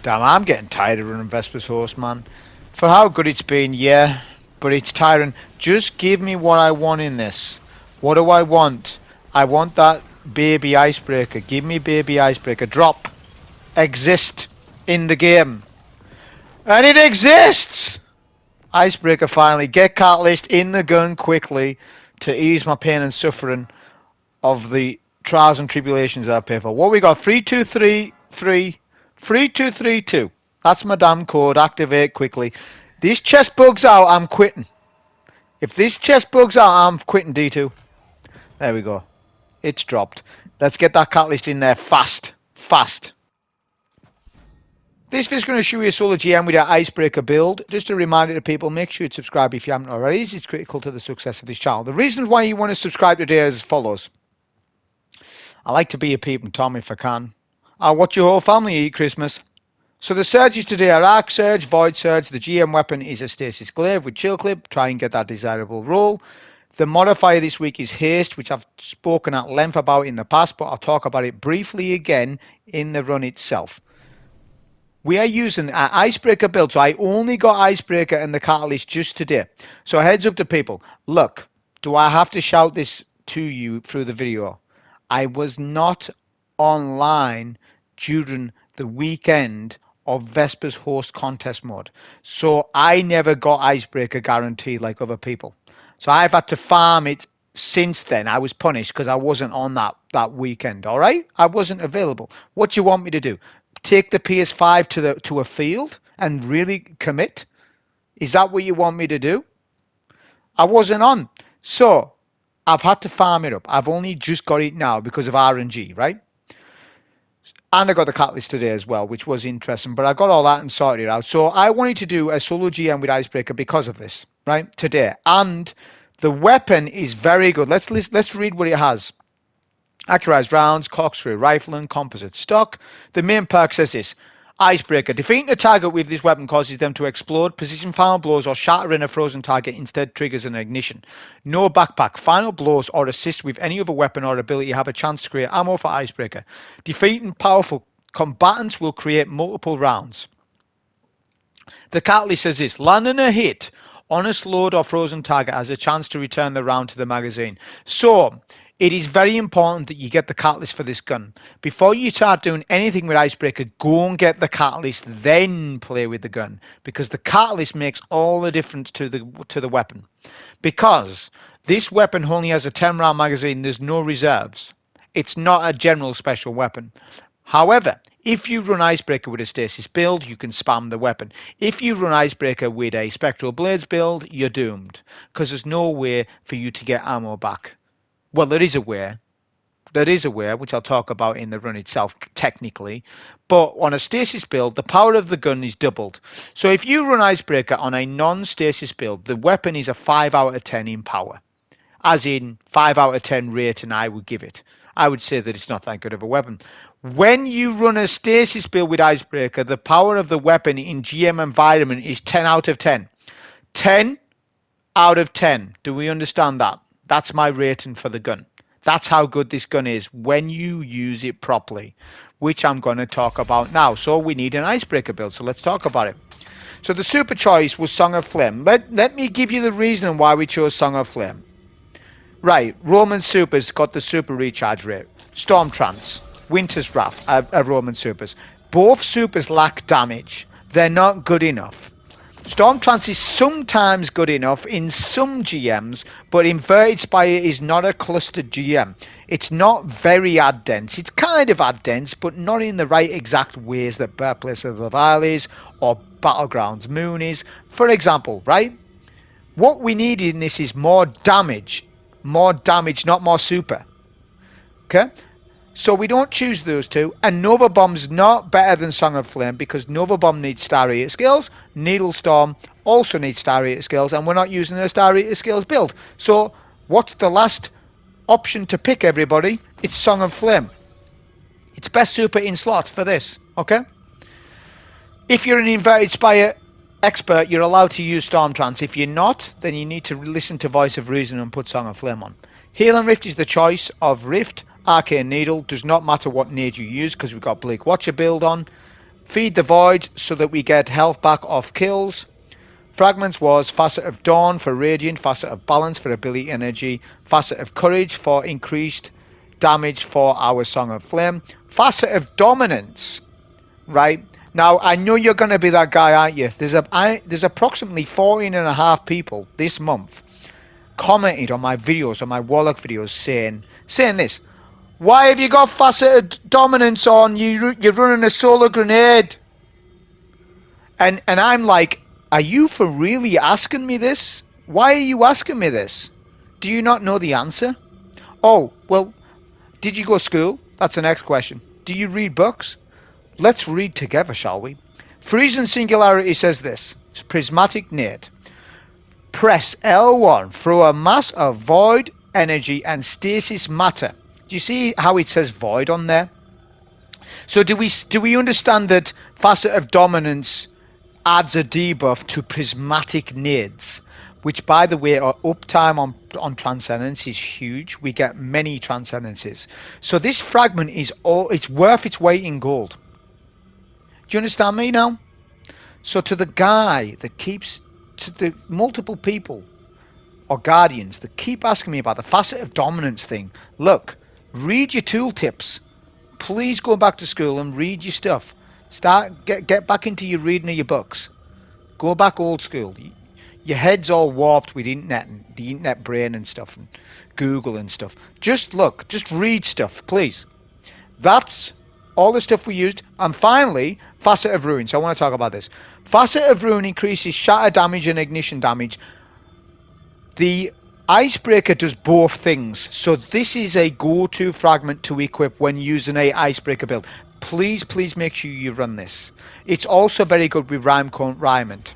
Damn, I'm getting tired of running Vesper's Horse, man. For how good it's been, yeah, but it's tiring. Just give me what I want in this. What do I want? I want that baby icebreaker. Give me baby icebreaker. Drop. Exist in the game. And it exists! Icebreaker finally. Get catalyst in the gun quickly to ease my pain and suffering of the trials and tribulations that I pay for. What we got? 3233 3232. That's my damn code. Activate quickly. This chest bugs out, I'm quitting. If this chest bugs out, I'm quitting D2. There we go. It's dropped. Let's get that catalyst in there fast. Fast. This is going to show you a solo GM with our icebreaker build. Just a reminder to people, make sure you subscribe if you haven't already. It's critical to the success of this channel. The reasons why you want to subscribe today is as follows. I like to be a peeping Tom if I can. I'll watch your whole family eat Christmas. So the surges today are Arc Surge, Void Surge. The GM weapon is a Stasis Glaive with Chill Clip. Try and get that desirable roll. The modifier this week is Haste, which I've spoken at length about in the past, but I'll talk about it briefly again in the run itself. We are using an icebreaker build, so I only got icebreaker and the catalyst just today. So heads up to people. Look, do I have to shout this to you through the video? I was not online during the weekend of Vesper's Host contest mode. So I never got icebreaker guaranteed like other people. So I've had to farm it since then. I was punished because I wasn't on that weekend, all right? I wasn't available. What do you want me to do? Take the PS5 to a field and really commit? Is that what you want me to do? I wasn't on. So I've had to farm it up. I've only just got it now because of RNG, right? And I got the catalyst today as well, which was interesting. But I got all that and sorted it out. So I wanted to do a solo GM with Icebreaker because of this, right? Today. And the weapon is very good. Let's read what it has. Accurized rounds, corkscrew rifle and composite stock. The main perk says this. Icebreaker. Defeating a target with this weapon causes them to explode, position final blows, or shatter in a frozen target. Instead triggers an ignition. No backpack. Final blows or assist with any other weapon or ability have a chance to create ammo for Icebreaker. Defeating powerful combatants will create multiple rounds. The catalyst says this. Landing a hit on a slowed or frozen target has a chance to return the round to the magazine. So it is very important that you get the catalyst for this gun. Before you start doing anything with Icebreaker, go and get the catalyst, then play with the gun. Because the catalyst makes all the difference to the weapon. Because this weapon only has a 10-round magazine, there's no reserves. It's not a general special weapon. However, if you run Icebreaker with a Stasis build, you can spam the weapon. If you run Icebreaker with a Spectral Blades build, you're doomed. Because there's no way for you to get ammo back. Well, there is a way. There is a way, which I'll talk about in the run itself, technically. But on a Stasis build, the power of the gun is doubled. So if you run Icebreaker on a non-Stasis build, the weapon is a 5 out of 10 in power. As in, 5 out of 10 rating I would give it. I would say that it's not that good of a weapon. When you run a Stasis build with Icebreaker, the power of the weapon in GM environment is 10 out of 10. 10 out of 10. Do we understand that? That's my rating for the gun. That's how good this gun is when you use it properly, which I'm going to talk about now. So we need an Icebreaker build, so let's talk about it. So the super choice was Song of Flame. Let me give you the reason why we chose Song of Flame. Right, Roman Supers got the super recharge rate. Storm Trance, Winter's Wrath are Roman Supers. Both supers lack damage. They're not good enough. Storm Trance is sometimes good enough in some GMs, but Inverted Spire is not a clustered GM. It's not very ad dense. It's kind of ad dense, but not in the right exact ways that Birthplace of the Vile is or Battlegrounds Moon is. For example, right? What we need in this is more damage. More damage, not more super. Okay? So we don't choose those two, and Nova Bomb's not better than Song of Flame because Nova Bomb needs Star Eater skills, Needle Storm also needs Star Eater skills, and we're not using a Star Eater skills build. So what's the last option to pick, everybody? It's Song of Flame. It's best super in slot for this, okay? If you're an Inverted Spire expert, you're allowed to use Storm Trance. If you're not, then you need to listen to Voice of Reason and put Song of Flame on. Heal and Rift is the choice of Rift. Arcane Needle, does not matter what nade you use because we've got Bleak Watcher build on. Feed the void so that we get health back off kills. Fragments was Facet of Dawn for Radiant, Facet of Balance for Ability Energy, Facet of Courage for increased damage for our Song of Flame, Facet of Dominance, right? Now, I know you're going to be that guy, aren't you? There's approximately 14.5 people this month commented on my videos, on my warlock videos, saying this. Why have you got Facet of Dominance on? You're running a solar grenade. And I'm like, are you for really asking me this? Why are you asking me this? Do you not know the answer? Oh, well, did you go to school? That's the next question. Do you read books? Let's read together, shall we? Frisian Singularity says this. It's prismatic nade. Press L1, throw a mass of void energy and stasis matter. Do you see how it says void on there? So do we understand that Facet of Dominance adds a debuff to prismatic nades, which, by the way, our uptime on transcendence is huge. We get many transcendences. So this fragment it's worth its weight in gold. Do you understand me now? So to the guy that keeps, to the multiple people or guardians that keep asking me about the Facet of Dominance thing, look, read your tooltips. Please go back to school and read your stuff. Get back into your reading of your books. Go back old school. Your head's all warped with internet and the internet brain and stuff and Google and stuff. Just look, just read stuff, please. That's all the stuff we used. And finally, Facet of Ruin. So I want to talk about this. Facet of Ruin increases shatter damage and ignition damage. The Icebreaker does both things. So this is a go-to fragment to equip when using a Icebreaker build. Please make sure you run this. It's also very good with Rhyme-Cone Rhyment.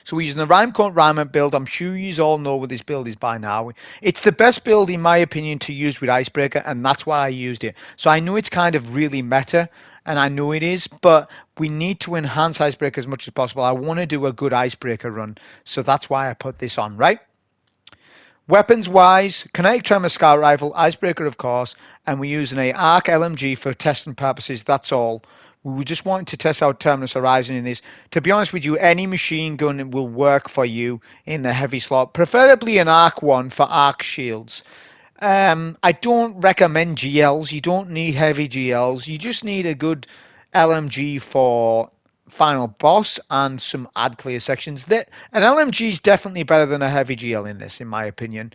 So we're using the Rhyme-Cone Rhyment build. I'm sure you all know what this build is by now. It's the best build, in my opinion, to use with Icebreaker, and that's why I used it. So I know it's kind of really meta, and I know it is, but we need to enhance Icebreaker as much as possible. I want to do a good Icebreaker run, so that's why I put this on, right? Weapons-wise, Kinetic Tremor Scout Rifle, Icebreaker, of course, and we're using a ARC LMG for testing purposes. That's all. We were just wanting to test out Terminus Horizon in this. To be honest with you, any machine gun will work for you in the heavy slot, preferably an ARC one for ARC shields. I don't recommend GLs. You don't need heavy GLs. You just need a good LMG for final boss and some ad clear sections. An LMG is definitely better than a heavy GL in this, in my opinion.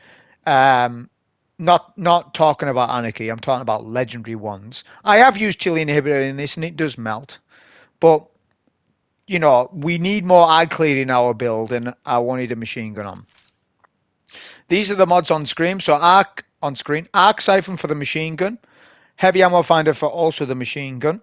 Not talking about Anarchy, I'm talking about legendary ones. I have used Chili Inhibitor in this and it does melt. But, you know, we need more ad clear in our build and I wanted a machine gun on. These are the mods on screen. So Arc on screen. Arc Siphon for the machine gun. Heavy Ammo Finder for also the machine gun.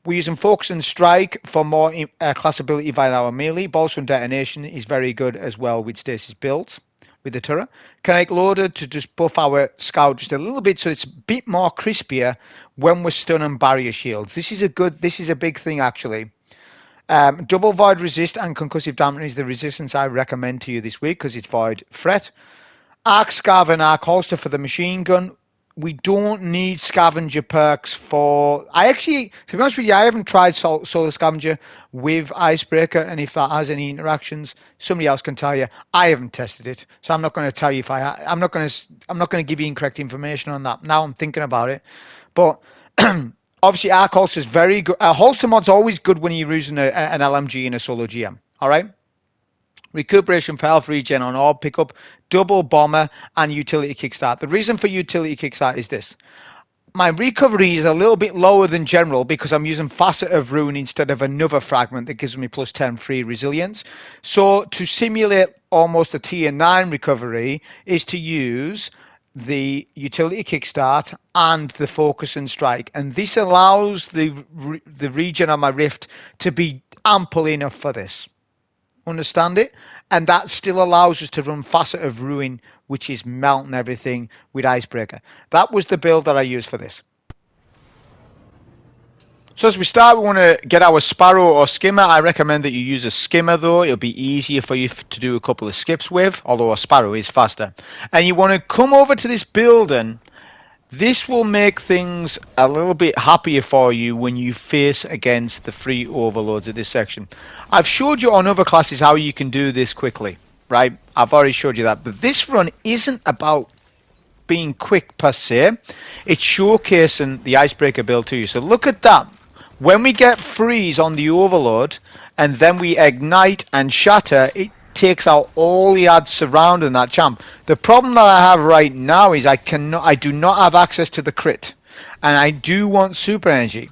We're using Focus and Strike for more class ability via our melee. Balls from Detonation is very good as well with stasis builds. With the turret. Kinetic Loader to just buff our scout just a little bit so it's a bit more crispier when we're stunning barrier shields. This is a big thing actually. Double Void Resist and Concussive Dampening is the resistance I recommend to you this week because it's Void Threat. Arc Scav and Arc Holster for the machine gun. We don't need scavenger perks for... to be honest with you, I haven't tried Solar Scavenger with Icebreaker, and if that has any interactions, somebody else can tell you. I haven't tested it, so I'm not going to tell you if I'm not going to give you incorrect information on that. Now I'm thinking about it, but obviously Arc Holster is very good. Holster mod's always good when you're using an LMG in a solo GM. All right. Recuperation for health regen on orb pickup, double bomber, and utility kickstart. The reason for utility kickstart is this. My recovery is a little bit lower than general because I'm using Facet of Ruin instead of another fragment that gives me plus 10 free resilience. So to simulate almost a tier 9 recovery is to use the utility kickstart and the focus and strike. And this allows the regen on my rift to be ample enough for this. Understand it? And that still allows us to run Facet of Ruin, which is melting everything with Icebreaker. That was the build that I used for this. So as we start, we want to get our Sparrow or Skimmer. I recommend that you use a Skimmer though. It'll be easier for you to do a couple of skips with, although a Sparrow is faster. And you want to come over to this building This will make things a little bit happier for you when you face against the free overloads of this section. I've showed you on other classes how you can do this quickly, right? I've already showed you that. But this run isn't about being quick per se. It's showcasing the icebreaker build to you. So look at that. When we get freeze on the overload and then we ignite and shatter, it takes out all the ads surrounding that champ. The problem that I have right now is I do not have access to the crit, and I do want super energy.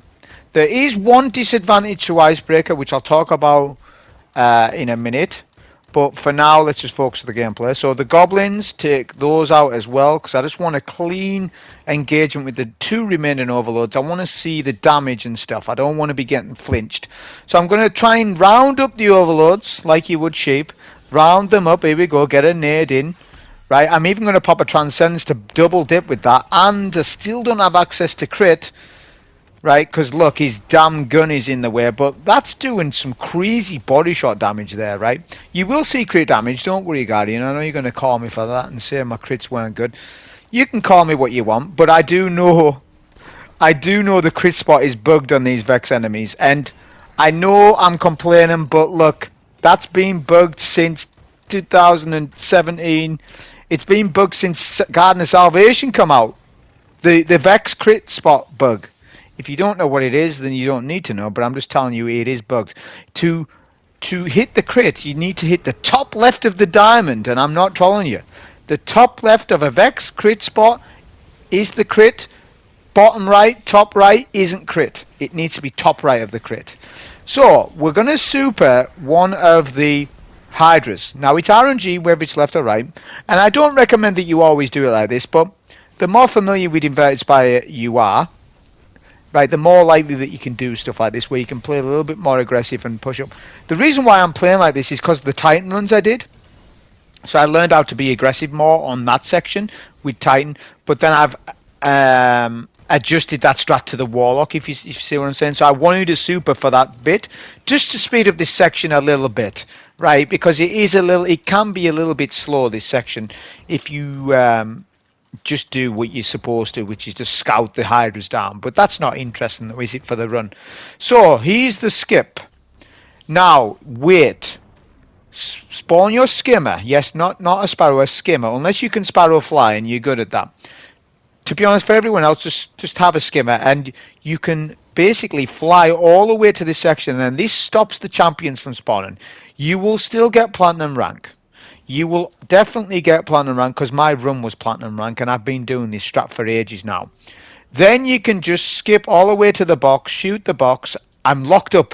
There is one disadvantage to icebreaker, which I'll talk about in a minute. But for now, let's just focus on the gameplay. So the goblins, take those out as well, because I just want a clean engagement with the 2 remaining overloads. I want to see the damage and stuff. I don't want to be getting flinched. So I'm going to try and round up the overloads like you would sheep. Round them up. Here we go. Get a nade in. Right. I'm even going to pop a transcendence to double dip with that. And I still don't have access to crit. Right, because look, his damn gun is in the way, but that's doing some crazy body shot damage there, right? You will see crit damage, don't worry, Guardian. I know you're going to call me for that and say my crits weren't good. You can call me what you want, but I do know the crit spot is bugged on these Vex enemies, and I know I'm complaining, but look, that's been bugged since 2017. It's been bugged since Garden of Salvation come out. The Vex crit spot bug. If you don't know what it is, then you don't need to know, but I'm just telling you it is bugged. To hit the crit, you need to hit the top left of the diamond, and I'm not trolling you. The top left of a Vex crit spot is the crit. Bottom right, top right isn't crit. It needs to be top right of the crit. So, we're going to super one of the Hydras. Now, it's RNG, whether it's left or right, and I don't recommend that you always do it like this, but the more familiar with Inverted Spire you are, right, the more likely that you can do stuff like this where you can play a little bit more aggressive and push up. The reason why I'm playing like this is because of the Titan runs I did. So I learned how to be aggressive more on that section with Titan, but then I've adjusted that strat to the warlock, if you see what I'm saying. So I wanted to super for that bit, just to speed up this section a little bit, right? Because it can be a little bit slow, this section, if you just do what you're supposed to, which is to scout the Hydras down. But that's not interesting, though, is it, for the run? So, here's the skip. Now, wait. Spawn your skimmer. Yes, not a sparrow, a skimmer. Unless you can sparrow fly, and you're good at that. To be honest, for everyone else, just have a skimmer, and you can basically fly all the way to this section, and this stops the champions from spawning. You will still get platinum rank. You will definitely get platinum rank, because my run was platinum rank, and I've been doing this strat for ages now. Then you can just skip all the way to the box, shoot the box. I'm locked up.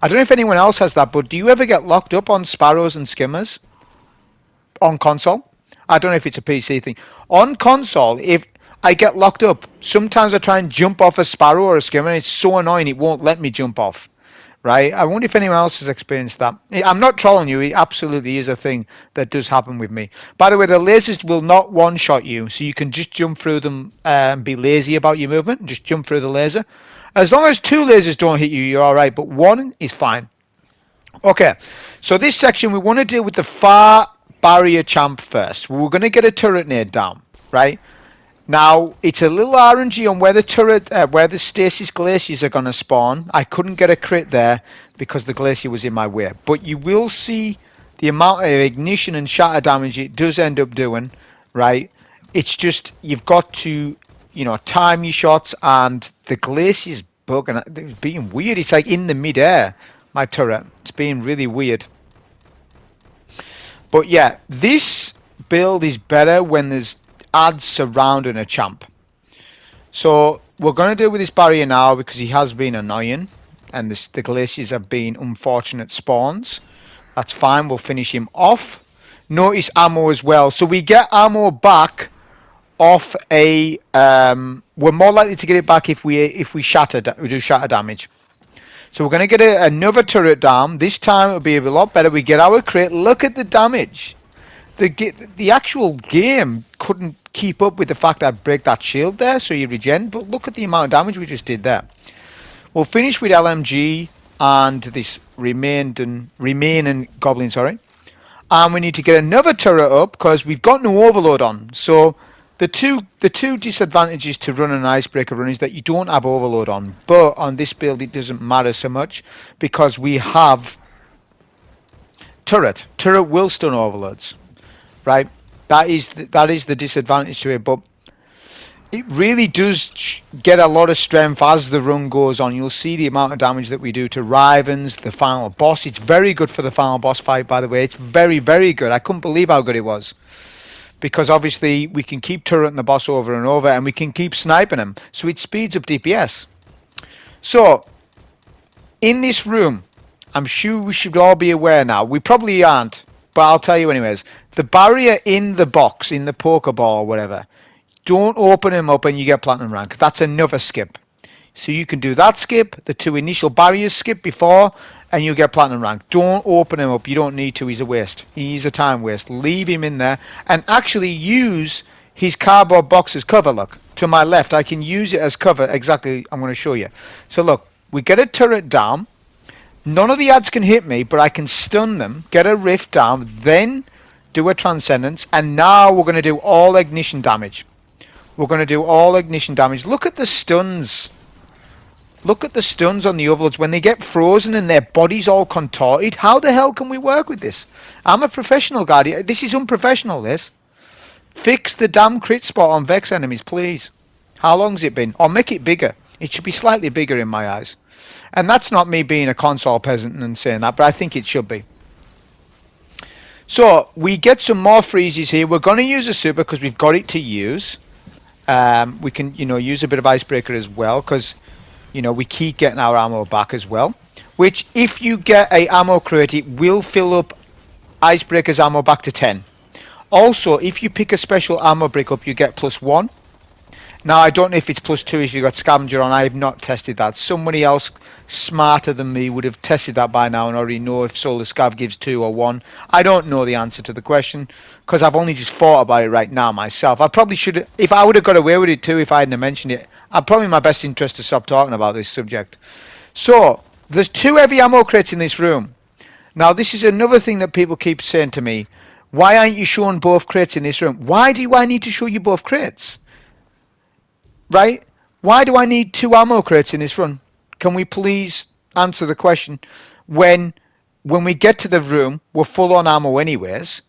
I don't know if anyone else has that, but do you ever get locked up on sparrows and skimmers on console? I don't know if it's a PC thing. On console, if I get locked up, sometimes I try and jump off a sparrow or a skimmer, and it's so annoying it won't let me jump off. Right? I wonder if anyone else has experienced that. I'm not trolling you. It absolutely is a thing that does happen with me. By the way, the lasers will not one-shot you, so you can just jump through them and be lazy about your movement and just jump through the laser. As long as 2 lasers don't hit you, you're all right, but 1 is fine. Okay, so this section, we want to deal with the far barrier champ first. We're going to get a turret nade down, right? Now, it's a little RNG on where the stasis glaciers are going to spawn. I couldn't get a crit there because the glacier was in my way. But you will see the amount of ignition and shatter damage it does end up doing, right? It's just, you've got to, time your shots, and the glacier's bugging. It's being weird. It's like in the mid-air, my turret. It's being really weird. But yeah, this build is better when there's ads surrounding a champ. So we're going to deal with this barrier now because he has been annoying, and the glaciers have been unfortunate spawns. That's fine, we'll finish him off. Notice ammo as well, so we get ammo back off a we're more likely to get it back if we do shatter damage. So we're going to get another turret down. This time it'll be a lot better. We get our crit. Look at the damage. The actual game couldn't keep up with the fact that I'd break that shield there, so you regen, but look at the amount of damage we just did there. We'll finish with LMG and this remaining goblin, sorry. And we need to get another turret up because we've got no overload on. So the two disadvantages to run an icebreaker run is that you don't have overload on, but on this build it doesn't matter so much because we have turret. Turret will stun overloads, right? That is the disadvantage to it, but it really does get a lot of strength as the run goes on. You'll see the amount of damage that we do to Rivens, the final boss. It's very good for the final boss fight, by the way. It's very, very good. I couldn't believe how good it was. Because obviously we can keep turreting the boss over and over and we can keep sniping him. So it speeds up DPS. So, in this room, I'm sure we should all be aware now. We probably aren't, but I'll tell you anyways. The barrier in the box, in the Pokeball or whatever, don't open him up and you get platinum rank. That's another skip. So you can do that skip, the two initial barriers skip before, and you get platinum rank. Don't open him up. You don't need to. He's a waste. He's a time waste. Leave him in there and actually use his cardboard box as cover. Look, to my left, I can use it as cover. Exactly, I'm going to show you. So look, we get a turret down. None of the ads can hit me, but I can stun them, get a rift down, then do a transcendence, and now we're going to do all ignition damage. We're going to do all ignition damage. Look at the stuns. Look at the stuns on the overlords when they get frozen and their body's all contorted. How the hell can we work with this? I'm a professional guardian. This is unprofessional, this. Fix the damn crit spot on Vex enemies, please. How long's it been? Or make it bigger. It should be slightly bigger in my eyes. And that's not me being a console peasant and saying that, but I think it should be. So, we get some more freezes here. We're going to use a super because we've got it to use. We can, use a bit of icebreaker as well because... we keep getting our ammo back as well. Which, if you get a ammo crate, it will fill up Icebreaker's ammo back to 10. Also, if you pick a special ammo brick up, you get +1. Now, I don't know if it's +2 if you got Scavenger on. I have not tested that. Somebody else smarter than me would have tested that by now and already know if Solar Scav gives 2 or 1. I don't know the answer to the question because I've only just thought about it right now myself. I probably should have, if I would have got away with it too, if I hadn't mentioned it. I'm probably in my best interest to stop talking about this subject. So, there's 2 heavy ammo crates in this room. Now, this is another thing that people keep saying to me. Why aren't you showing both crates in this room? Why do I need to show you both crates? Right? Why do I need 2 ammo crates in this run? Can we please answer the question? When we get to the room, we're full on ammo anyways.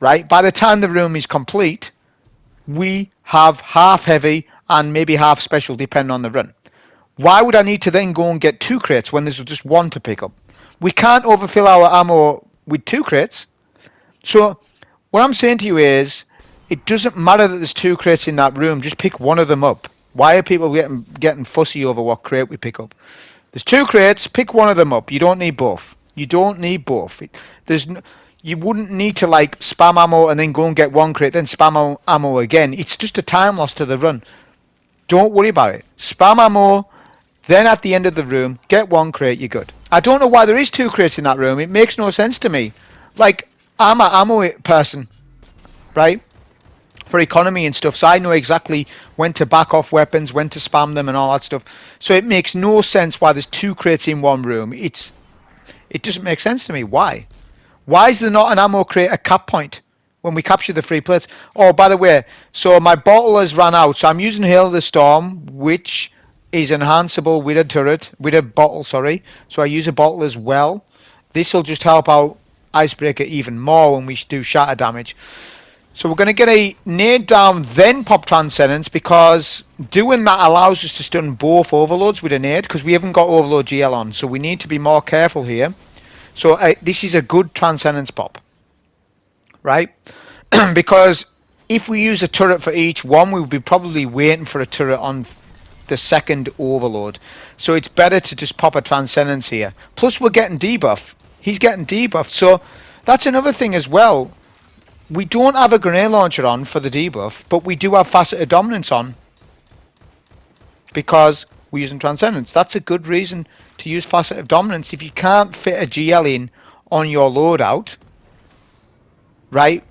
Right? By the time the room is complete, we have half heavy and maybe half special depending on the run. Why would I need to then go and get 2 crates when there's just 1 to pick up? We can't overfill our ammo with 2 crates. So what I'm saying to you is it doesn't matter that there's 2 crates in that room. Just pick one of them up. Why are people getting fussy over what crate we pick up? There's 2 crates. Pick one of them up. You don't need both. You don't need both. You wouldn't need to like spam ammo and then go and get 1 crate, then spam ammo again. It's just a time loss to the run. Don't worry about it. Spam ammo, then at the end of the room, get 1 crate, you're good. I don't know why there is 2 crates in that room. It makes no sense to me. Like, I'm an ammo person, right? For economy and stuff, so I know exactly when to back off weapons, when to spam them and all that stuff. So it makes no sense why there's 2 crates in one room. It doesn't make sense to me. Why? Why is there not an ammo crate at cap point when we capture the free plates? Oh, by the way, so my bottle has run out, so I'm using Hail of the Storm, which is enhanceable with a turret, with a bottle, sorry. So I use a bottle as well. This will just help out Icebreaker even more when we do shatter damage. So we're going to get a nade down, then pop Transcendence, because doing that allows us to stun both overloads with a nade, because we haven't got overload GL on, so we need to be more careful here. So this is a good Transcendence pop, right? Because if we use a turret for each one, we would be probably waiting for a turret on the second overload. So it's better to just pop a Transcendence here. Plus we're getting debuff. He's getting debuffed. So that's another thing as well. We don't have a grenade launcher on for the debuff, but we do have Faceted Dominance on because we're using Transcendence. That's a good reason to use Faceted Dominance. If you can't fit a GL in on your loadout, right,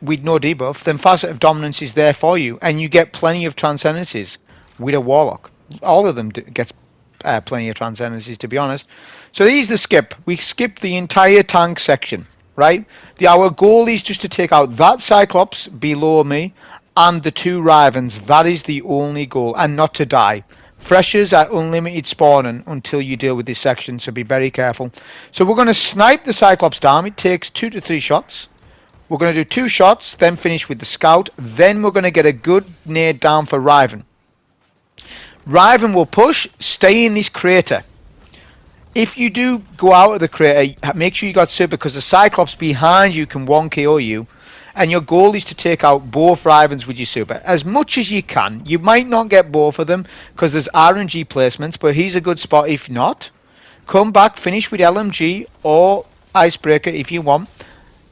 with no debuff, then Faceted Dominance is there for you, and you get plenty of Transcendences with a Warlock. All of them gets plenty of Transcendences, to be honest. So here's the skip. We skipped the entire tank section, right? Our goal is just to take out that Cyclops below me and the 2 Rivens. That is the only goal, and not to die. Freshers are unlimited spawning until you deal with this section, so be very careful. So we're going to snipe the Cyclops down. It takes 2 to 3 shots. We're going to do 2 shots, then finish with the Scout. Then we're going to get a good nade down for Riven. Riven will push, stay in this crater. If you do go out of the crater, make sure you got super, because the Cyclops behind you can 1KO you. And your goal is to take out both Rivens with your super as much as you can. You might not get both of them because there's RNG placements, but he's a good spot if not. Come back, finish with LMG or Icebreaker if you want.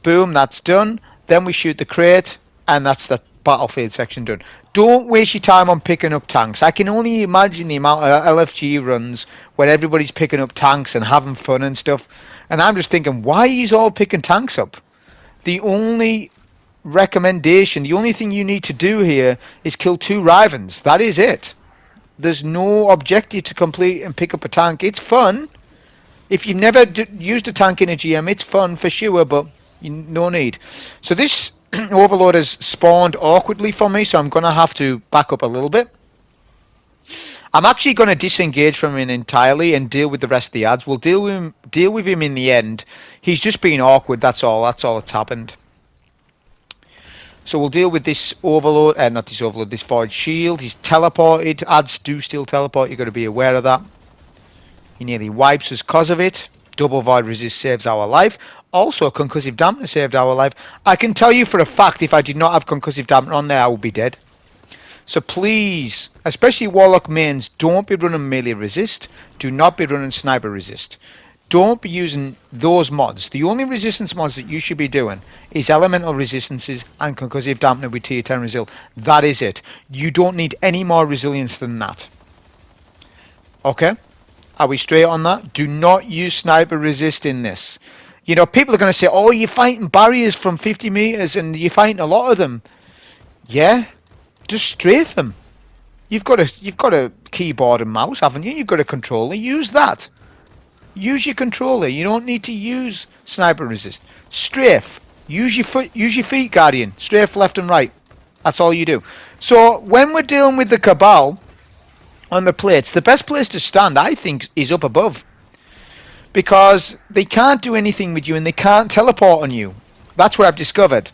Boom, that's done. Then we shoot the crate, and that's the battlefield section done. Don't waste your time on picking up tanks. I can only imagine the amount of LFG runs where everybody's picking up tanks and having fun and stuff. And I'm just thinking, why are you all picking tanks up? The only recommendation, the only thing you need to do here is kill 2 Rivens. That is it. There's no objective to complete and pick up a tank. It's fun. If you've never used a tank in a GM, it's fun for sure, but no need. So this Overlord has spawned awkwardly for me, so I'm going to have to back up a little bit. I'm actually going to disengage from him entirely and deal with the rest of the ads. We'll deal with him in the end. He's just being awkward, that's all. That's all that's happened. So we'll deal with this Overlord, not this Overlord, this Void Shield. He's teleported. Ads do still teleport. You've got to be aware of that. He nearly wipes us because of it. Double Void Resist saves our life. Also, Concussive Dampener saved our life. I can tell you for a fact, if I did not have Concussive Dampener on there, I would be dead. So please, especially Warlock mains, don't be running Melee Resist. Do not be running Sniper Resist. Don't be using those mods. The only resistance mods that you should be doing is elemental resistances and concussive dampener with tier 10 resil. That is it. You don't need any more resilience than that. Okay? Are we straight on that? Do not use sniper resist in this. You know, people are going to say, oh, you're fighting barriers from 50 meters and you're fighting a lot of them. Yeah? Just strafe them. You've got a keyboard and mouse, haven't you? You've got a controller. Use that. Use your controller. You don't need to use sniper resist. Strafe. Use your foot. Use your feet, Guardian. Strafe left and right. That's all you do. So when we're dealing with the Cabal on the plates, the best place to stand, I think, is up above, because they can't do anything with you and they can't teleport on you. That's what I've discovered.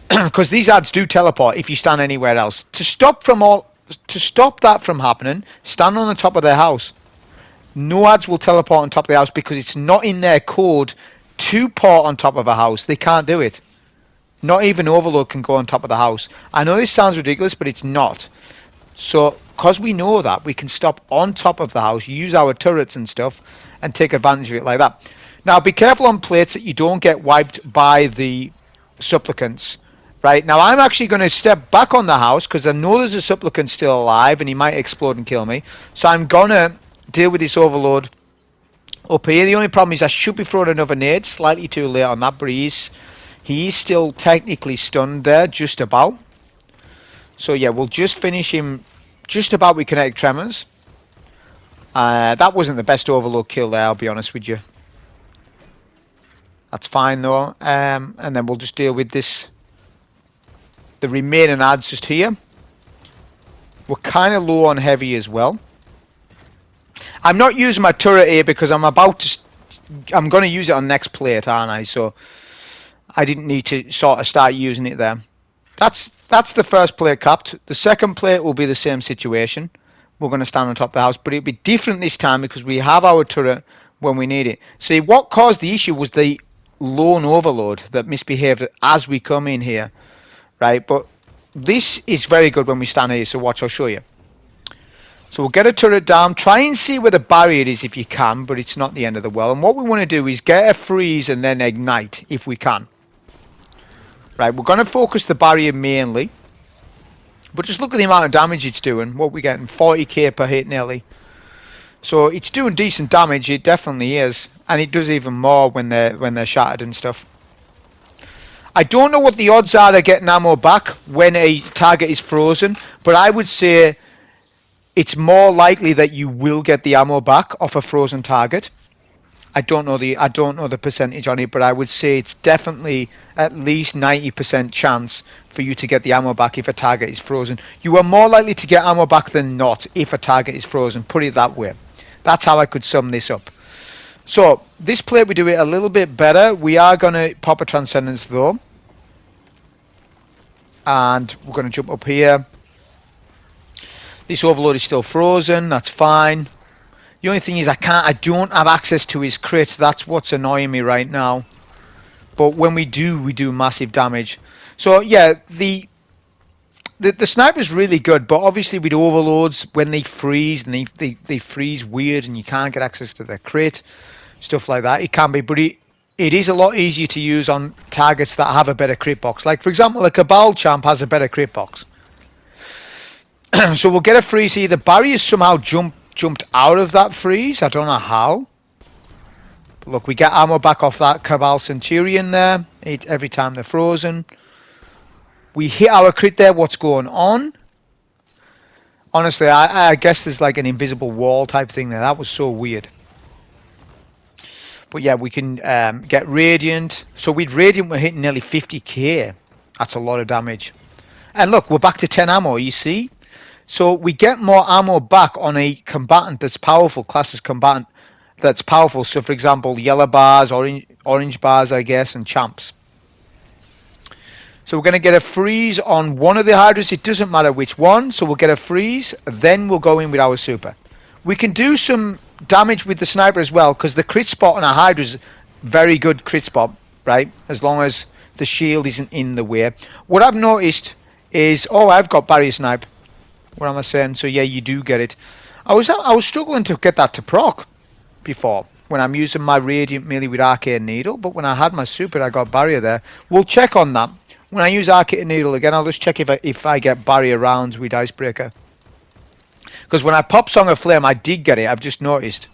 Because these ads do teleport if you stand anywhere else. To stop that from happening, stand on the top of their house. No ads will teleport on top of the house because it's not in their code to port on top of a house. They can't do it. Not even Overload can go on top of the house. I know this sounds ridiculous, but it's not. So, because we know that, we can stop on top of the house, use our turrets and stuff, and take advantage of it like that. Now, be careful on plates that you don't get wiped by the supplicants. Right, now I'm actually going to step back on the house because I know there's a supplicant still alive and he might explode and kill me. So I'm going to deal with this Overlord up here. The only problem is I should be throwing another nade, slightly too late on that, but he's still technically stunned there, just about. So yeah, we'll just finish him just about with Kinetic Tremors. That wasn't the best Overlord kill there, I'll be honest with you. That's fine though. And then we'll just deal with the remaining ads just here. We're kind of low on heavy as well. I'm not using my turret here because I'm going to use it on next plate, aren't I? So I didn't need to sort of start using it there. That's the first plate capped. The second plate will be the same situation. We're going to stand on top of the house, but it'll be different this time because we have our turret when we need it. See, what caused the issue was the lone Overload that misbehaved as we come in here, right? But this is very good when we stand here, so watch, I'll show you. So we'll get a turret down, try and see where the barrier is if you can, but it's not the end of the world. And what we want to do is get a freeze and then ignite if we can. Right, we're going to focus the barrier mainly. But just look at the amount of damage it's doing. What we're getting, 40k per hit nearly. So it's doing decent damage, it definitely is. And it does even more when they're shattered and stuff. I don't know what the odds are of getting ammo back when a target is frozen, but I would say it's more likely that you will get the ammo back off a frozen target. I don't know the percentage on it, but I would say it's definitely at least 90% chance for you to get the ammo back if a target is frozen. You are more likely to get ammo back than not if a target is frozen. Put it that way. That's how I could sum this up. So this plate we do it a little bit better. We are going to pop a Transcendence though, and we're going to jump up here. This overload is still frozen. That's fine. The only thing is I don't have access to his crit. That's what's annoying me right now. But when we do massive damage. So yeah, the sniper's really good, but obviously with overloads, when they freeze, and they freeze weird and you can't get access to their crit, stuff like that, it can be, but it is a lot easier to use on targets that have a better crit box. Like for example, a Cabal champ has a better crit box. So we'll get a freeze here. The barriers somehow jumped out of that freeze. I don't know how. But look, we get ammo back off that Cabal Centurion there every time they're frozen. We hit our crit there. What's going on? Honestly, I guess there's like an invisible wall type thing there. That was so weird. But yeah, we can get Radiant. So with Radiant, we're hitting nearly 50k. That's a lot of damage. And look, we're back to 10 ammo, you see? So we get more ammo back on a combatant that's powerful, class as combatant that's powerful. So for example, yellow bars, orange bars, I guess, and champs. So we're going to get a freeze on one of the Hydras. It doesn't matter which one. So we'll get a freeze. Then we'll go in with our super. We can do some damage with the sniper as well, because the crit spot on a Hydra is very good crit spot, right? As long as the shield isn't in the way. What I've noticed is, oh, I've got barrier snipe. What am I saying? So yeah, you do get it. I was struggling to get that to proc before when I'm using my Radiant melee with Arcane Needle, but when I had my super, I got barrier there. We'll check on that. When I use Arcane Needle again, I'll just check if I get barrier rounds with Icebreaker. Because when I pop Song of Flame, I did get it. I've just noticed.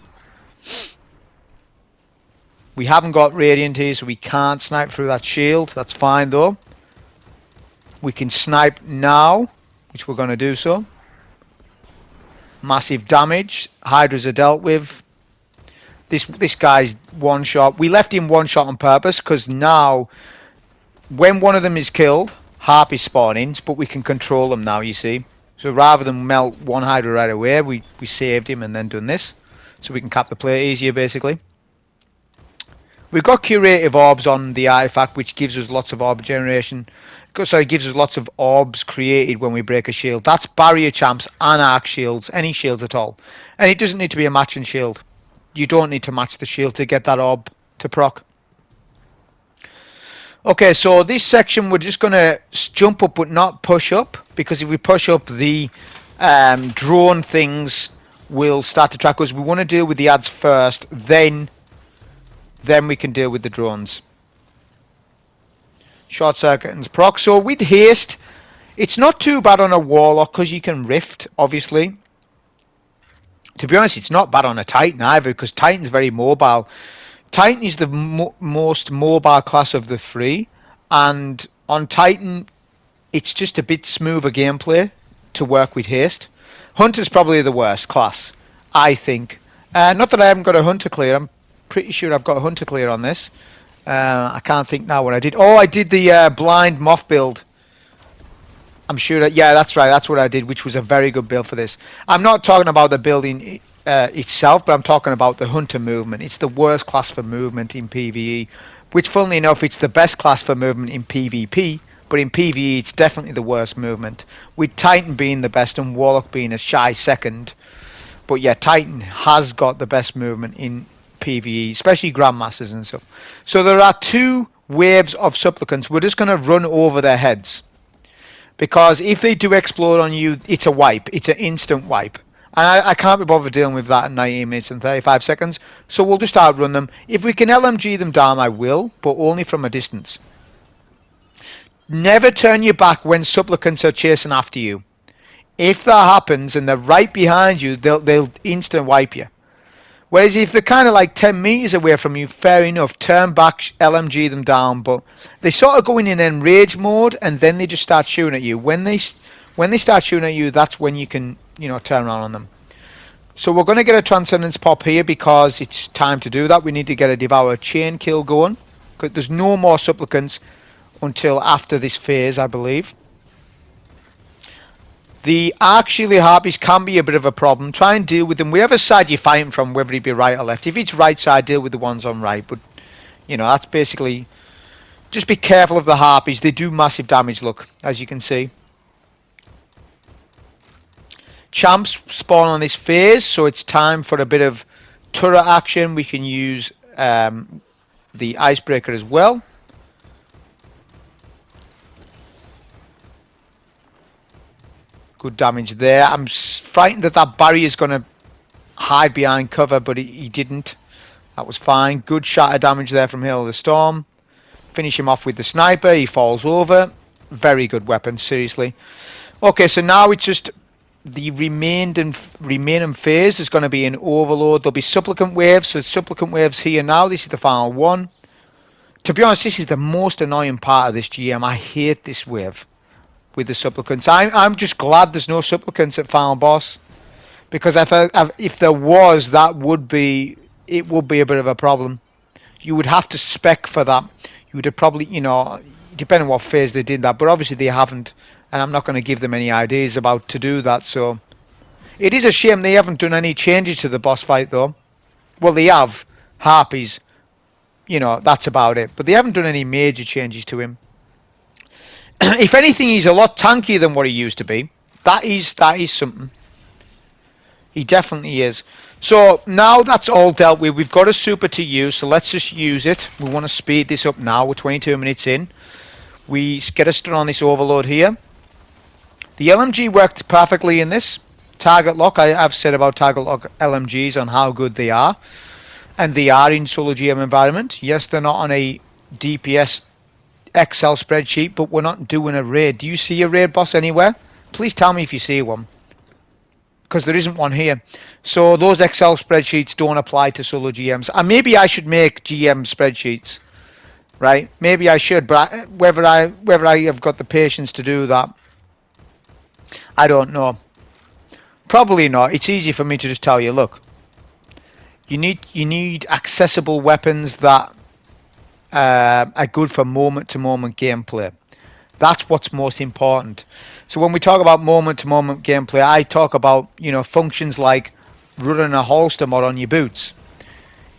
We haven't got Radiant here, so we can't snipe through that shield. That's fine though. We can snipe now, which we're going to do so. Massive damage. Hydras are dealt with. This guy's one shot. We left him one shot on purpose because now, when one of them is killed, Harpy spawning, but we can control them now, you see. So rather than melt one Hydra right away, we saved him and then done this. So we can cap the play easier, basically. We've got curative orbs on the artifact, which gives us lots of orb generation. So it gives us lots of orbs created when we break a shield. That's barrier champs and arc shields, any shields at all. And it doesn't need to be a matching shield. You don't need to match the shield to get that orb to proc. Okay, so this section we're just going to jump up but not push up, because if we push up, the drone things will start to track us. We want to deal with the ads first, then we can deal with the drones. Short circuit and proc. So with haste, it's not too bad on a warlock because you can rift, obviously. To be honest, it's not bad on a Titan either, because Titan's very mobile. Titan is the most mobile class of the three, and on Titan, it's just a bit smoother gameplay to work with haste. Hunter's probably the worst class, I think. Not that I haven't got a Hunter clear. I'm pretty sure I've got a Hunter clear on this. I can't think now what I did. Oh, I did the blind moth build. I'm sure that, yeah, that's right. That's what I did, which was a very good build for this. I'm not talking about the building itself, but I'm talking about the Hunter movement. It's the worst class for movement in PvE, which, funnily enough, it's the best class for movement in PvP, but in PvE, it's definitely the worst movement, with Titan being the best and Warlock being a shy second. But yeah, Titan has got the best movement in PvE, especially Grandmasters and stuff. So there are two waves of supplicants. We're just going to run over their heads, because if they do explode on you, it's a wipe. It's an instant wipe. And I can't be bothered dealing with that in 19 minutes and 35 seconds. So we'll just outrun them. If we can LMG them down, I will, but only from a distance. Never turn your back when supplicants are chasing after you. If that happens and they're right behind you, they'll instant wipe you. Whereas if they're kind of like 10 meters away from you, fair enough, turn back, LMG them down. But they sort of go in enrage mode, and then they just start shooting at you. When they start shooting at you, that's when you can, you know, turn around on them. So we're going to get a Transcendence pop here because it's time to do that. We need to get a Devour Chain kill going. Because there's no more Supplicants until after this phase, I believe. The Arc-Shielded Harpies can be a bit of a problem. Try and deal with them wherever side you're fighting from, whether it be right or left. If it's right side, deal with the ones on right. But, you know, that's basically... Just be careful of the Harpies. They do massive damage, look, as you can see. Champs spawn on this phase, so it's time for a bit of turret action. We can use the Icebreaker as well. Good damage there. I'm frightened that that barrier is going to hide behind cover, but he didn't. That was fine. Good shatter damage there from Hail of the Storm. Finish him off with the sniper. He falls over. Very good weapon, seriously. Okay, so now it's just... The remaining phase is going to be an overload. There'll be supplicant waves. So supplicant waves here now. This is the final one. To be honest, this is the most annoying part of this GM. I hate this wave with the supplicants. I'm just glad there's no supplicants at final boss, because if there was, it would be a bit of a problem. You would have to spec for that. You would have probably, you know, depending on what phase they did that, but obviously they haven't. And I'm not going to give them any ideas about to do that. So it is a shame they haven't done any changes to the boss fight, though. Well, they have. Harpies. You know, that's about it. But they haven't done any major changes to him. If anything, he's a lot tankier than what he used to be. That is something. He definitely is. So now that's all dealt with. We've got a super to use. So let's just use it. We want to speed this up now. We're 22 minutes in. We get a stun on this overload here. The LMG worked perfectly in this. Target lock, I've said about target lock LMGs on how good they are. And they are in solo GM environment. Yes, they're not on a DPS Excel spreadsheet, but we're not doing a raid. Do you see a raid boss anywhere? Please tell me if you see one, because there isn't one here. So those Excel spreadsheets don't apply to solo GMs. And maybe I should make GM spreadsheets, right? Maybe I should, but whether I have got the patience to do that, I don't know. Probably not. It's easy for me to just tell you, look, you need accessible weapons that are good for moment-to-moment gameplay. That's what's most important. So when we talk about moment-to-moment gameplay, I talk about, you know, functions like running a holster mod on your boots.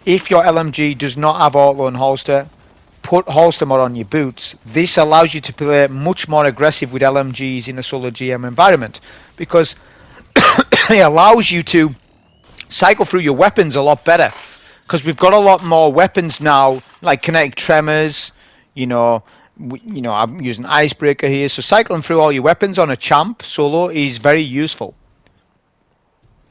If your LMG does not have auto and holster, put holster mod on your boots. This allows you to play much more aggressive with LMGs in a solo GM environment, because it allows you to cycle through your weapons a lot better, because we've got a lot more weapons now, like kinetic tremors. You know, I'm using Icebreaker here, so cycling through all your weapons on a champ solo is very useful.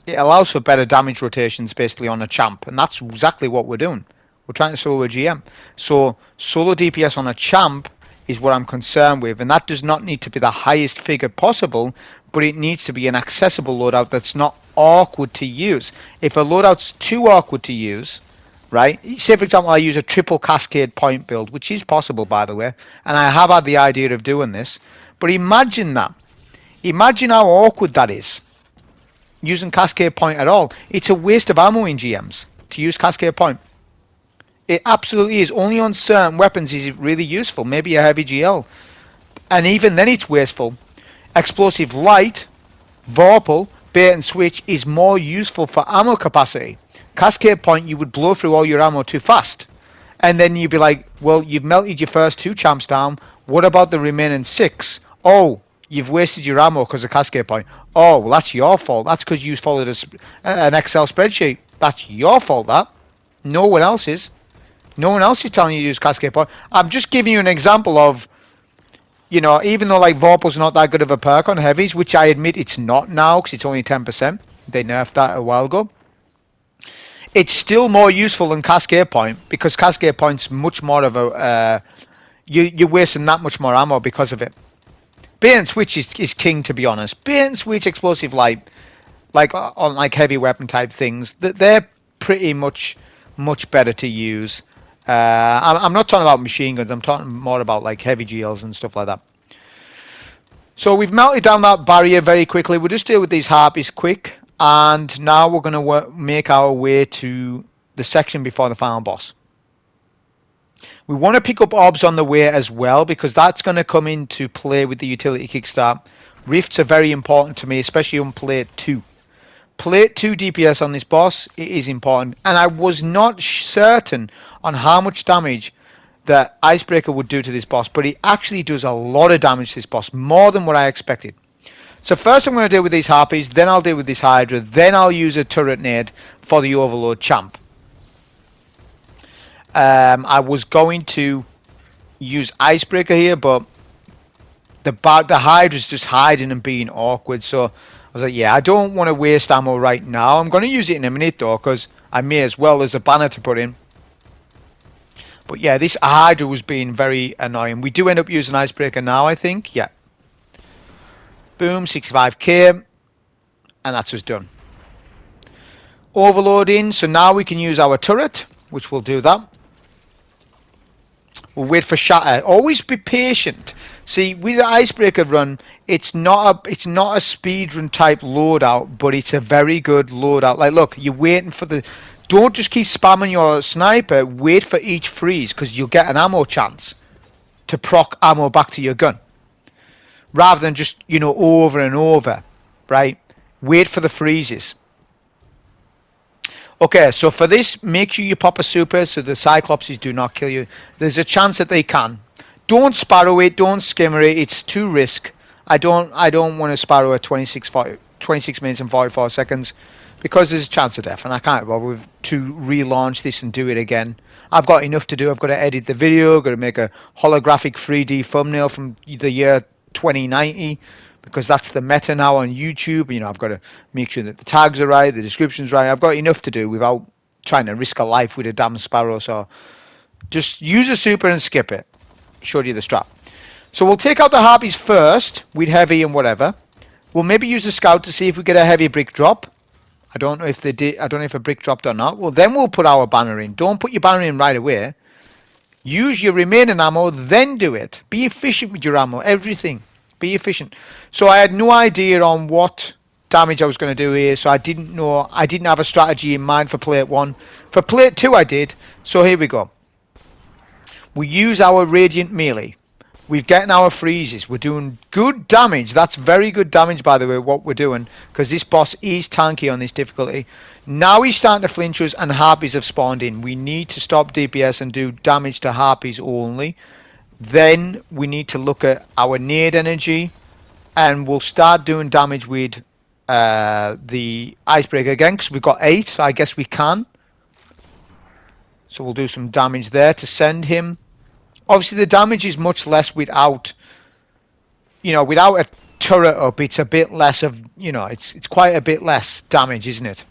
It allows for better damage rotations basically on a champ, and that's exactly what we're doing. We're trying to solo a GM. So solo DPS on a champ is what I'm concerned with, and that does not need to be the highest figure possible, but it needs to be an accessible loadout that's not awkward to use. If a loadout's too awkward to use, right? Say for example I use a triple cascade point build, which is possible by the way, and I have had the idea of doing this, but imagine that. Imagine how awkward that is. Using cascade point at all. It's a waste of ammo in GMs to use cascade point. It absolutely is. Only on certain weapons is it really useful. Maybe a heavy GL. And even then it's wasteful. Explosive light, Vorpal, bait and switch is more useful for ammo capacity. Cascade point, you would blow through all your ammo too fast. And then you'd be like, well, you've melted your first 2 champs down. What about the remaining 6? Oh, you've wasted your ammo because of cascade point. Oh, well, that's your fault. That's because you followed an Excel spreadsheet. That's your fault, that. No one else's. No one else is telling you to use cascade point. I'm just giving you an example of, you know, even though like Vorpal's not that good of a perk on heavies, which I admit it's not now because it's only 10%. They nerfed that a while ago. It's still more useful than cascade point, because cascade point's much more of a... you're wasting that much more ammo because of it. Bait and switch is king, to be honest. Bait and switch, explosive light, like on like heavy weapon type things, they're pretty much better to use. I'm not talking about machine guns. I'm talking more about like heavy GLs and stuff like that. So we've melted down that barrier very quickly. We'll just deal with these harpies quick. And now we're going to make our way to the section before the final boss. We want to pick up orbs on the way as well, because that's going to come into play with the utility kickstart. Rifts are very important to me, especially on plate 2. Plate 2 DPS on this boss, it is important. And I was not certain on how much damage that Icebreaker would do to this boss, but it actually does a lot of damage to this boss, more than what I expected. So first I'm going to deal with these harpies, then I'll deal with this Hydra, then I'll use a turret nade for the Overload champ. I was going to use Icebreaker here, but the Hydra's just hiding and being awkward, so I was like, yeah, I don't want to waste ammo right now. I'm going to use it in a minute though, because I may as well. There's a banner to put in. But yeah, this Hydra was being very annoying. We do end up using Icebreaker now, I think. Yeah. Boom, 65k. And that's us done. Overloading. So now we can use our turret, which will do that. We'll wait for Shatter. Always be patient. See, with the Icebreaker run, it's not a speed run type loadout, but it's a very good loadout. Like, look, you're waiting for the... Don't just keep spamming your sniper. Wait for each freeze, because you'll get an ammo chance to proc ammo back to your gun. Rather than just, you know, over and over, right? Wait for the freezes. Okay, so for this, make sure you pop a super so the Cyclopses do not kill you. There's a chance that they can. Don't sparrow it, don't skimmer it, it's too risk. I don't want to sparrow at 26 minutes and 44 seconds because there's a chance of death and I can't bother to relaunch this and do it again. I've got enough to do. I've got to edit the video, got to make a holographic 3D thumbnail from the year 2090 because that's the meta now on YouTube. You know, I've got to make sure that the tags are right, the description's right. I've got enough to do without trying to risk a life with a damn sparrow. So just use a super and skip it. Showed you the strat. So we'll take out the harpies first with heavy and whatever. We'll maybe use the scout to see if we get a heavy brick drop. I don't know if they did. I don't know if a brick dropped or not. Well, then we'll put our banner in. Don't put your banner in right away. Use your remaining ammo, then do it. Be efficient with your ammo. Everything. Be efficient. So I had no idea on what damage I was going to do here. So I didn't know. I didn't have a strategy in mind for plate 1. For plate 2 I did. So here we go. We use our radiant melee. We're getting our freezes. We're doing good damage. That's very good damage, by the way, what we're doing. Because this boss is tanky on this difficulty. Now he's starting to flinch us and harpies have spawned in. We need to stop DPS and do damage to harpies only. Then we need to look at our nade energy. And we'll start doing damage with the Icebreaker again. Because we've got 8. So I guess we can. So we'll do some damage there to send him. Obviously, the damage is much less without, you know, without a turret up. It's a bit less of, you know, it's quite a bit less damage, isn't it?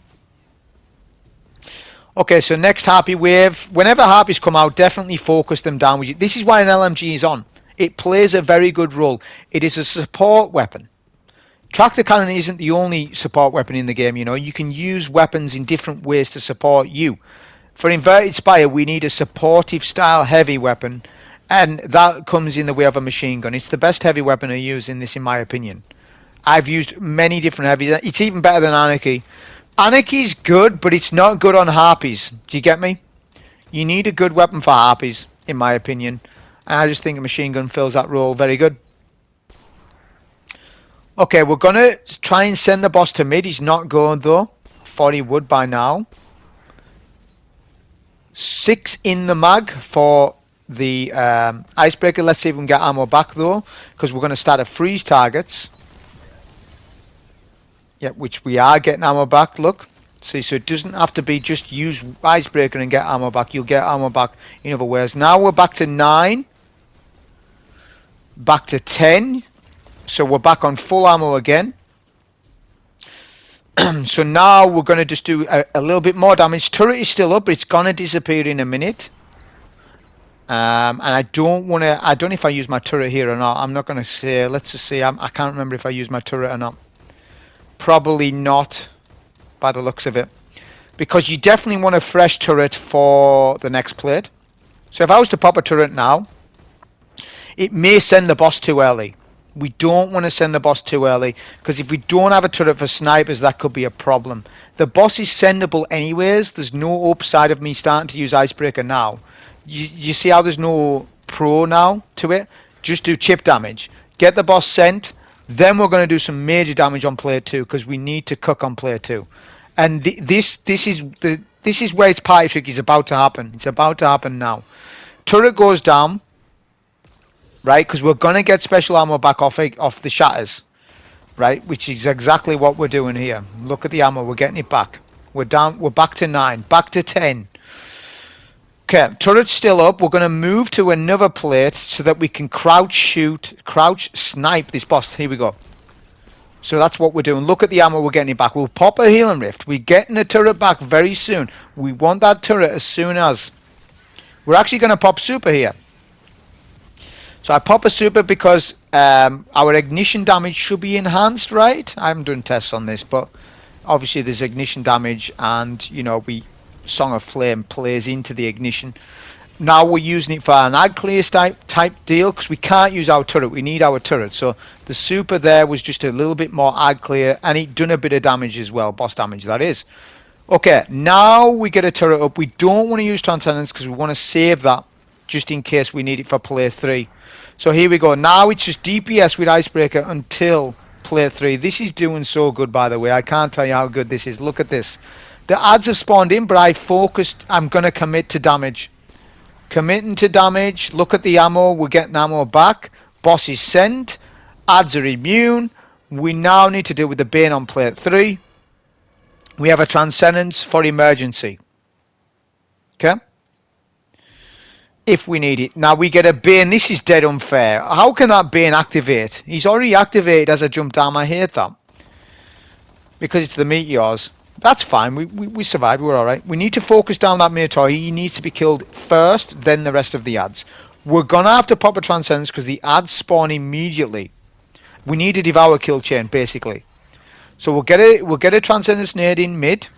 Okay, so next harpy wave. Whenever harpies come out, definitely focus them down. This is why an LMG is on. It plays a very good role. It is a support weapon. Tractor cannon isn't the only support weapon in the game, you know. You can use weapons in different ways to support you. For Inverted Spire, we need a supportive style heavy weapon. And that comes in the way of a machine gun. It's the best heavy weapon to use in this, in my opinion. I've used many different heavies. It's even better than Anarchy. Anarchy's good, but it's not good on harpies. Do you get me? You need a good weapon for harpies, in my opinion. And I just think a machine gun fills that role very good. Okay, we're going to try and send the boss to mid. He's not going, though. Thought he would by now. 6 in the mag for the Icebreaker. Let's see if we can get ammo back though, because we're going to start at freeze targets. Yep, which we are getting ammo back. Look, see, so it doesn't have to be just use Icebreaker and get ammo back. You'll get ammo back in other ways. Now we're back to 9, back to 10, so we're back on full ammo again. So now we're going to just do a little bit more damage. Turret is still up, but it's going to disappear in a minute. And I don't want to. I don't know if I use my turret here or not. I'm not going to say. Let's just see. I can't remember if I use my turret or not. Probably not, by the looks of it, because you definitely want a fresh turret for the next plate. So if I was to pop a turret now, it may send the boss too early. We don't want to send the boss too early, because if we don't have a turret for snipers, that could be a problem. The boss is sendable anyways. There's no upside of me starting to use Icebreaker now. You see how there's no pro now to it? Just do chip damage. Get the boss sent. Then we're going to do some major damage on player 2, because we need to cook on player 2. And this is where its party trick is about to happen. It's about to happen now. Turret goes down. Right, because we're going to get special ammo back off the shatters, right, which is exactly what we're doing here. Look at the ammo, we're getting it back. We're back to 9, back to 10. Okay, turret's still up. We're going to move to another plate so that we can crouch snipe this boss. Here we go. So that's what we're doing. Look at the ammo, we're getting it back. We'll pop a healing rift. We're getting the turret back very soon. We want that turret as soon as. We're actually going to pop super here. So I pop a super because our ignition damage should be enhanced, right? I haven't done tests on this, but obviously there's ignition damage, and you know, Song of Flame plays into the ignition. Now we're using it for an ad clear type deal, because we can't use our turret. We need our turret. So the super there was just a little bit more ad clear, and it done a bit of damage as well, boss damage that is. Okay, now we get a turret up. We don't want to use Transcendence because we want to save that just in case we need it for player 3. So here we go. Now it's just DPS with Icebreaker until player 3. This is doing so good, by the way. I can't tell you how good this is. Look at this. The ads have spawned in, but I'm going to commit to damage. Committing to damage. Look at the ammo. We're getting ammo back. Boss is sent. Ads are immune. We now need to deal with the Bane on player 3. We have a Transcendence for emergency. Okay? If we need it. Now we get a Bane. This is dead unfair. How can that Bane activate? He's already activated as I jump down. I hate that. Because it's the meteors. That's fine. We survived. We're alright. We need to focus down that Minotaur. He needs to be killed first, then the rest of the ads. We're going to have to pop a Transcendence because the ads spawn immediately. We need to devour kill chain, basically. So we'll get a Transcendence nade in mid.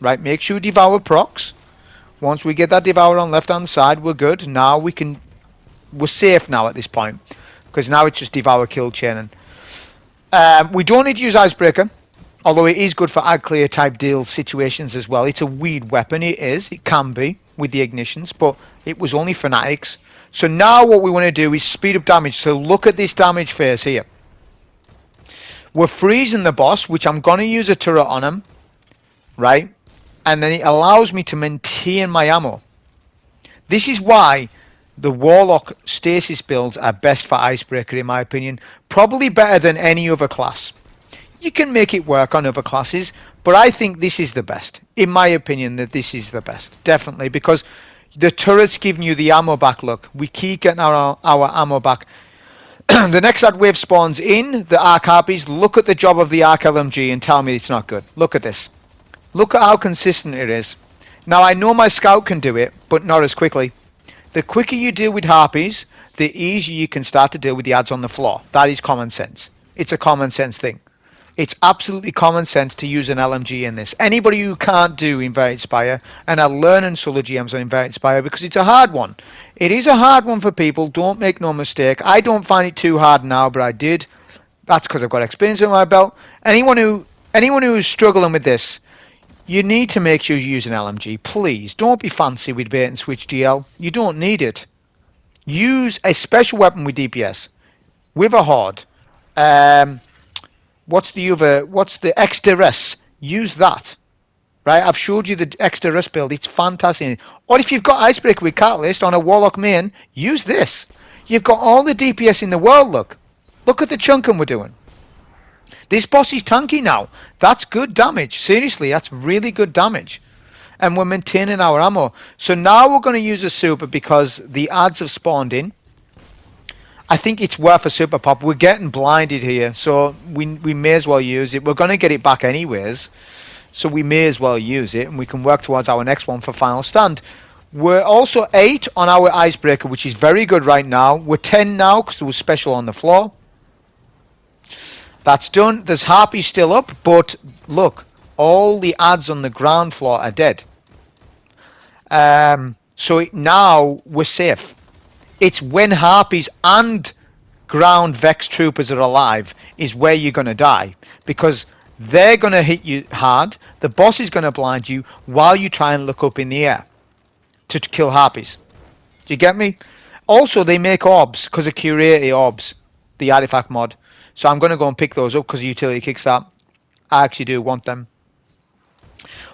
Right, make sure you devour procs. Once we get that devour on left hand side, we're good. Now we're safe now at this point, because now it's just devour kill chain. We don't need to use Icebreaker, although it is good for ad clear type deal situations as well. It's a weird weapon. It can be with the ignitions, but it was only fanatics. So now what we want to do is speed up damage. So look at this damage phase here. We're freezing the boss, which I'm going to use a turret on him, right? And then it allows me to maintain my ammo. This is why the warlock stasis builds are best for Icebreaker, in my opinion. Probably better than any other class. You can make it work on other classes, but I think this is the best. In my opinion, that this is the best. Definitely, because the turret's giving you the ammo back. Look, we keep getting our ammo back. The next ad wave spawns in, the Arc Harpies. Look at the job of the Arc LMG and tell me it's not good. Look at this. Look at how consistent it is. Now I know my scout can do it, but not as quickly. The quicker you deal with harpies, the easier you can start to deal with the ads on the floor. That is common sense. It's a common sense thing. It's absolutely common sense to use an LMG in this. Anybody who can't do Inverted Spire, and are learning solo GMs on Inverted Spire, because it's a hard one. It is a hard one for people, don't make no mistake. I don't find it too hard now, but I did. That's because I've got experience in my belt. Anyone who is struggling with this, you need to make sure you use an LMG. Please, don't be fancy with bait and switch DL. You don't need it. Use a special weapon with DPS. With a horde. What's the extra res? Use that. Right, I've showed you the extra res build. It's fantastic. Or if you've got Icebreaker with Catalyst on a Warlock main, use this. You've got all the DPS in the world, look. Look at the chunking we're doing. This boss is tanky now. That's good damage. Seriously, that's really good damage. And we're maintaining our ammo. So now we're going to use a super because the ads have spawned in. I think it's worth a super pop. We're getting blinded here, so we may as well use it. We're going to get it back anyways, so we may as well use it, and we can work towards our next one for final stand. We're also 8 on our Icebreaker, which is very good right now. We're 10 now because there was special on the floor. That's done. There's harpies still up, but look, all the ads on the ground floor are dead. So now we're safe. It's when harpies and ground Vex troopers are alive is where you're going to die, because they're going to hit you hard. The boss is going to blind you while you try and look up in the air to kill harpies. Do you get me? Also, they make orbs because of curated orbs, the artifact mod. So I'm going to go and pick those up because the utility kicks that. I actually do want them.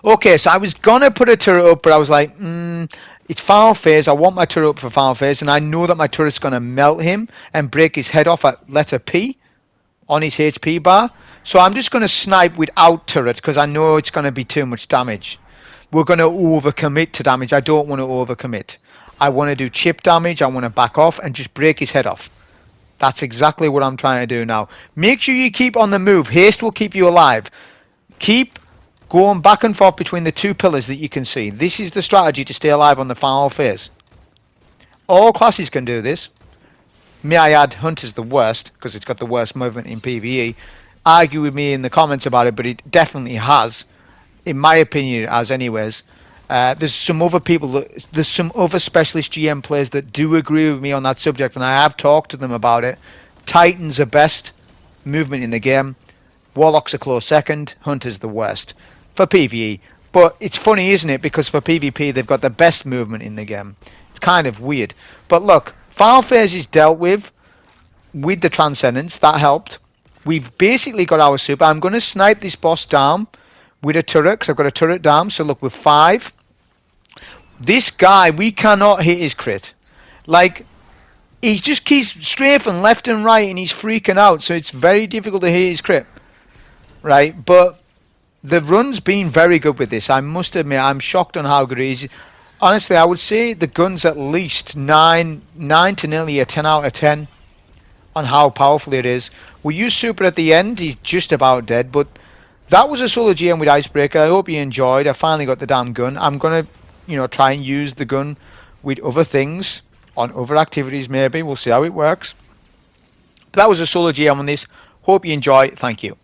Okay, so I was going to put a turret up, but I was like, it's final phase. I want my turret up for final phase, and I know that my turret's going to melt him and break his head off at letter P on his HP bar. So I'm just going to snipe without turret because I know it's going to be too much damage. We're going to overcommit to damage. I don't want to overcommit. I want to do chip damage. I want to back off and just break his head off. That's exactly what I'm trying to do now. Make sure you keep on the move. Haste will keep you alive. Keep going back and forth between the two pillars that you can see. This is the strategy to stay alive on the final phase. All classes can do this. May I add, Hunter's the worst because it's got the worst movement in PvE. Argue with me in the comments about it, but it definitely has. In my opinion, it has anyways. There's some other people, there's some other specialist GM players that do agree with me on that subject, and I have talked to them about it. Titans are best movement in the game. Warlock's a close second. Hunter's the worst for PvE. But it's funny, isn't it? Because for PvP, they've got the best movement in the game. It's kind of weird. But look, final phase is dealt with the Transcendence. That helped. We've basically got our super. I'm going to snipe this boss down with a turret, because I've got a turret down. So look, with 5. This guy, we cannot hit his crit. Like, he just keeps strafing left and right, and he's freaking out. So it's very difficult to hit his crit. Right? But the run's been very good with this. I must admit, I'm shocked on how good it is. Honestly, I would say the gun's at least 9 to nearly a 10 out of 10 on how powerful it is. We use super at the end. He's just about dead. But that was a solo GM with Icebreaker. I hope you enjoyed. I finally got the damn gun. I'm going to, try and use the gun with other things on other activities maybe. We'll see how it works. But that was a solo GM on this. Hope you enjoy. Thank you.